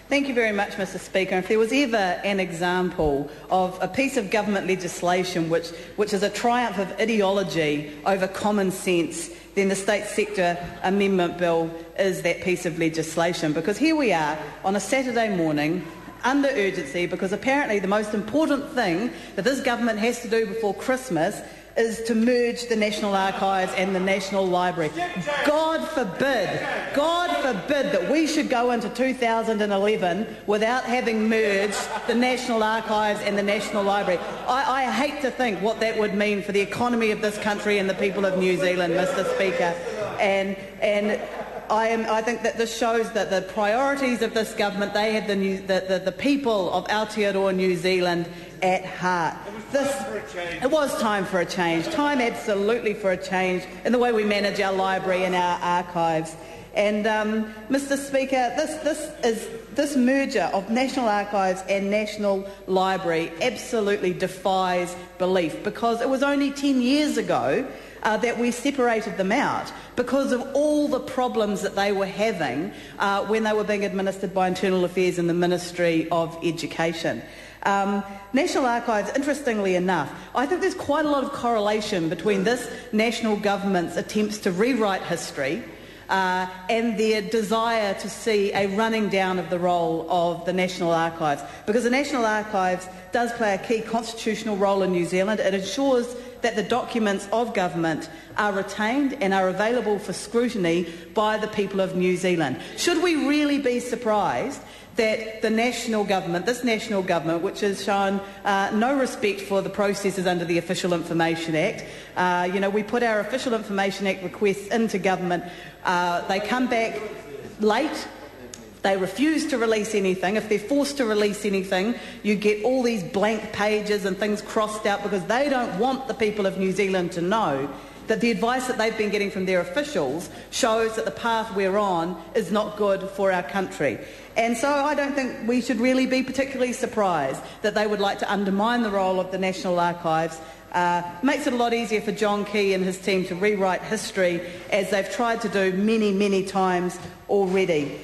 Thank you very much, Mr Speaker. If there was ever an example of a piece of government legislation which is a triumph of ideology over common sense, then the State Sector Amendment Bill is that piece of legislation. Because here we are on a Saturday morning under urgency, because apparently the most important thing that this government has to do before Christmas is to merge the National Archives and the National Library. God forbid that we should go into 2011 without having merged the National Archives and the National Library. I hate to think what that would mean for the economy of this country and the people of New Zealand, Mr Speaker. And I think that this shows that the priorities of this government, they have the people of Aotearoa New Zealand at heart. It was time for a change, time absolutely for a change in the way we manage our library and our archives. And Mr Speaker, this merger of National Archives and National Library absolutely defies belief, because it was only 10 years ago that we separated them out because of all the problems that they were having when they were being administered by Internal Affairs and the Ministry of Education. National Archives, interestingly enough, I think there's quite a lot of correlation between this national government's attempts to rewrite history and their desire to see a running down of the role of the National Archives. Because the National Archives does play a key constitutional role in New Zealand. It ensures that the documents of government are retained and are available for scrutiny by the people of New Zealand. Should we really be surprised that the national government, this national government, which has shown no respect for the processes under the Official Information Act, we put our Official Information Act requests into government, they come back late, they refuse to release anything. If they're forced to release anything, you get all these blank pages and things crossed out because they don't want the people of New Zealand to know that the advice that they've been getting from their officials shows that the path we're on is not good for our country. And so I don't think we should really be particularly surprised that they would like to undermine the role of the National Archives. Makes it a lot easier for John Key and his team to rewrite history, as they've tried to do many, many times already.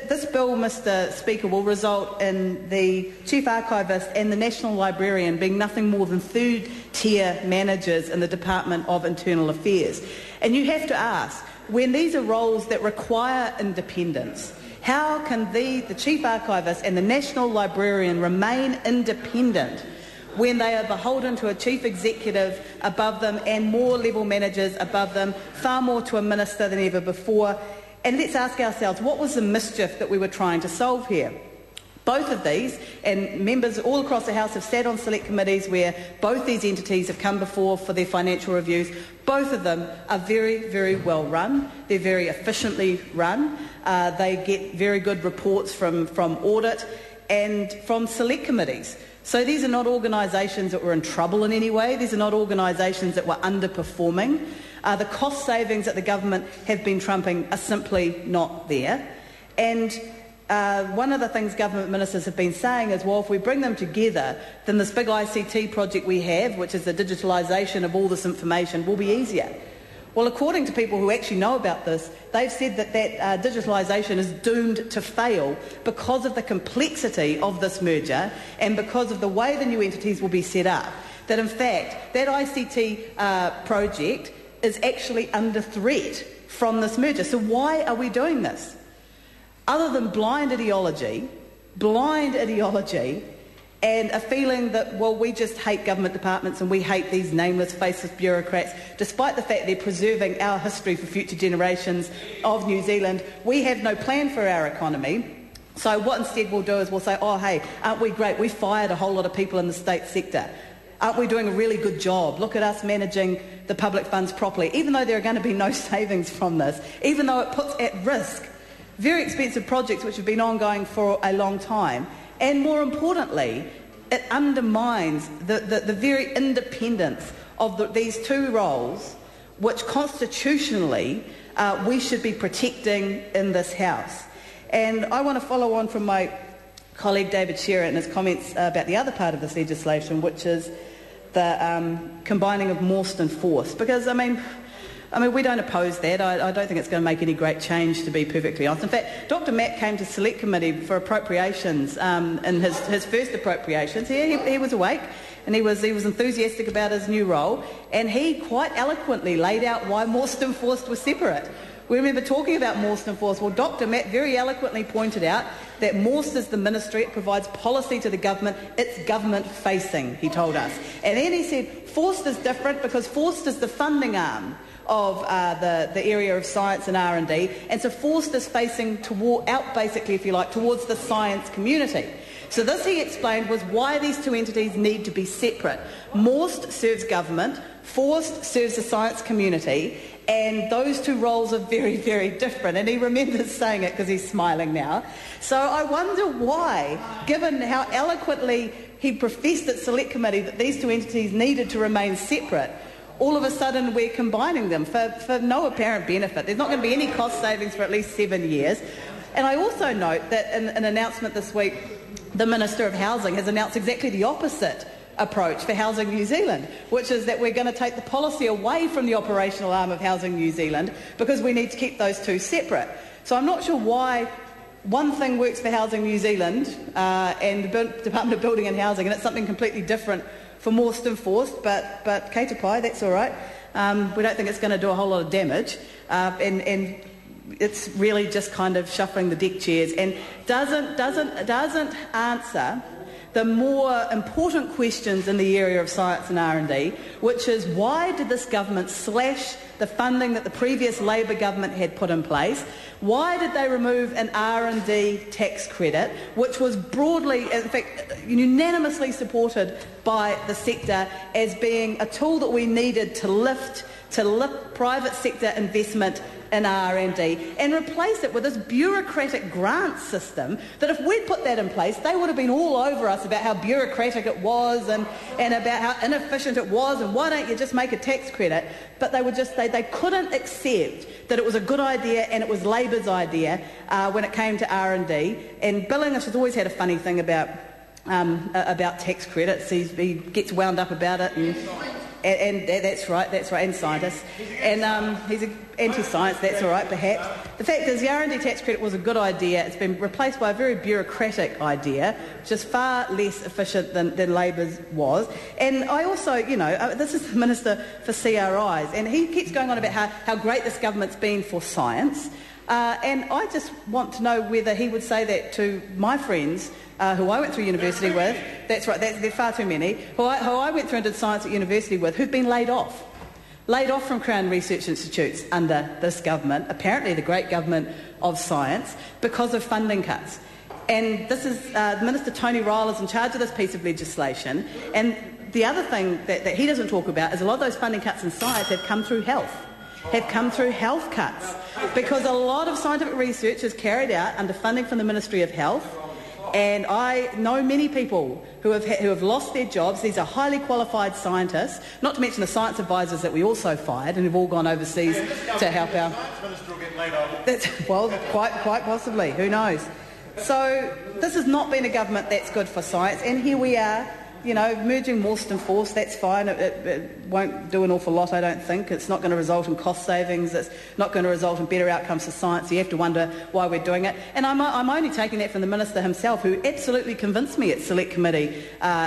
This bill, Mr Speaker, will result in the Chief Archivist and the National Librarian being nothing more than third-tier managers in the Department of Internal Affairs. And you have to ask, when these are roles that require independence, how can the Chief Archivist and the National Librarian remain independent when they are beholden to a chief executive above them and more level managers above them, far more to a minister than ever before? And let's ask ourselves, what was the mischief that we were trying to solve here? Both of these, and members all across the House have sat on select committees where both these entities have come before for their financial reviews. Both of them are very, very well run. They're very efficiently run. They get very good reports from audit and from select committees. So these are not organisations that were in trouble in any way. These are not organisations that were underperforming. The cost savings that the government have been trumping are simply not there. And one of the things government ministers have been saying is, well, if we bring them together, then this big ICT project we have, which is the digitalisation of all this information, will be easier. Well, according to people who actually know about this, they've said that digitalisation is doomed to fail because of the complexity of this merger and because of the way the new entities will be set up. That in fact, that ICT project is actually under threat from this merger. So why are we doing this? Other than blind ideology, and a feeling that, well, we just hate government departments and we hate these nameless, faceless bureaucrats, despite the fact they're preserving our history for future generations of New Zealand. We have no plan for our economy. So what instead we'll do is we'll say, oh, hey, aren't we great? We fired a whole lot of people in the state sector. Aren't we doing a really good job? Look at us managing the public funds properly, even though there are going to be no savings from this, even though it puts at risk very expensive projects which have been ongoing for a long time. And more importantly, it undermines the very independence of these two roles, which constitutionally we should be protecting in this House. And I want to follow on from my colleague David Shearer and his comments about the other part of this legislation, which is the combining of Morstan Force. Because, I mean, I mean, we don't oppose that. I don't think it's going to make any great change, to be perfectly honest. In fact, Dr Matt came to Select Committee for appropriations in his first appropriations. He was awake and he was enthusiastic about his new role, and he quite eloquently laid out why Mawston Forced was separate. We remember talking about Mawston Force. Well, Dr Matt very eloquently pointed out that Mawst is the ministry, it provides policy to the government, it's government-facing, he told us. And then he said Forced is different because Forced is the funding arm of the area of science and R&D, and so Forced is facing out, basically, if you like, towards the science community. So this, he explained, was why these two entities need to be separate. Mawst serves government, Forced serves the science community, and those two roles are very, very different. And he remembers saying it because he's smiling now. So I wonder why, given how eloquently he professed at Select Committee that these two entities needed to remain separate, all of a sudden we're combining them for no apparent benefit. There's not going to be any cost savings for at least 7 years. And I also note that in an announcement this week, the Minister of Housing has announced exactly the opposite approach for Housing New Zealand, which is that we're going to take the policy away from the operational arm of Housing New Zealand because we need to keep those two separate. So I'm not sure why one thing works for Housing New Zealand and the Department of Building and Housing, and it's something completely different for Mawston Forced, but kei te pai, that's all right. We don't think it's going to do a whole lot of damage, and it's really just kind of shuffling the deck chairs and doesn't answer the more important questions in the area of science and R&D, which is why did this government slash the funding that the previous Labor government had put in place? Why did they remove an R&D tax credit, which was broadly, in fact, unanimously supported by the sector as being a tool that we needed to lift private sector investment in R&D, and replace it with this bureaucratic grant system that if we'd put that in place, they would have been all over us about how bureaucratic it was and about how inefficient it was and why don't you just make a tax credit. But they couldn't accept that it was a good idea and it was Labor's idea when it came to R&D. And Bill English has always had a funny thing about tax credits. He gets wound up about it. And that's right, and scientists. And he's anti-science, that's all right, perhaps. The fact is, the R&D tax credit was a good idea. It's been replaced by a very bureaucratic idea, which is far less efficient than Labor's was. And I also, this is the Minister for CRIs, and he keeps going on about how great this government's been for science. And I just want to know whether he would say that to my friends who I went through university with, that's right, they're far too many, who I went through and did science at university with, who've been laid off from Crown Research Institutes under this government, apparently the great government of science, because of funding cuts. And this is, Minister Tony Ryle is in charge of this piece of legislation, and the other thing that he doesn't talk about is a lot of those funding cuts in science have come through health cuts, because a lot of scientific research is carried out under funding from the Ministry of Health. And I know many people who have lost their jobs. These are highly qualified scientists, not to mention the science advisors that we also fired and have all gone overseas to help our... Science Minister will get laid off. Well, quite possibly. Who knows? So this has not been a government that's good for science, and here we are, merging Mawston Force. That's fine. It won't do an awful lot, I don't think. It's not going to result in cost savings. It's not going to result in better outcomes for science. You have to wonder why we're doing it. And I'm only taking that from the Minister himself, who absolutely convinced me at Select Committee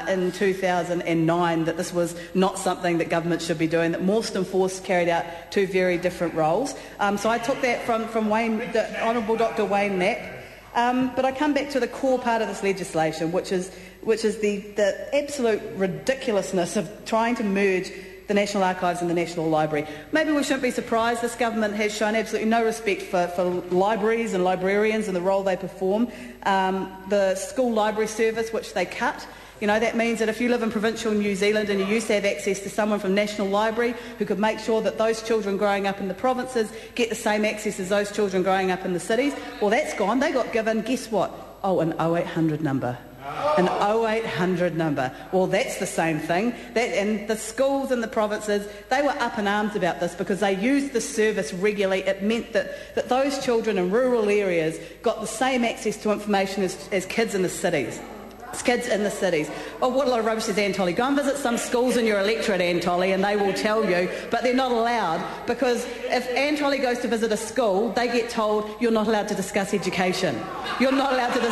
in 2009 that this was not something that government should be doing, that Mawston Force carried out two very different roles. So I took that from Wayne, the Honourable Dr Wayne Knapp. But I come back to the core part of this legislation, which is the absolute ridiculousness of trying to merge the National Archives and the National Library. Maybe we shouldn't be surprised. This government has shown absolutely no respect for libraries and librarians and the role they perform. The school library service, which they cut, that means that if you live in provincial New Zealand and you used to have access to someone from National Library who could make sure that those children growing up in the provinces get the same access as those children growing up in the cities, well, that's gone. They got given, guess what? Oh, an 0800 number. An 0800 number. Well, that's the same thing. And the schools in the provinces, they were up in arms about this because they used the service regularly. It meant that those children in rural areas got the same access to information as kids in the cities. kids in the cities. Oh, what a lot of rubbish says Anatoly. Go and visit some schools in your electorate, Anatoly, and they will tell you, but they're not allowed, because if Anatoly goes to visit a school, they get told you're not allowed to discuss education. You're not allowed to discuss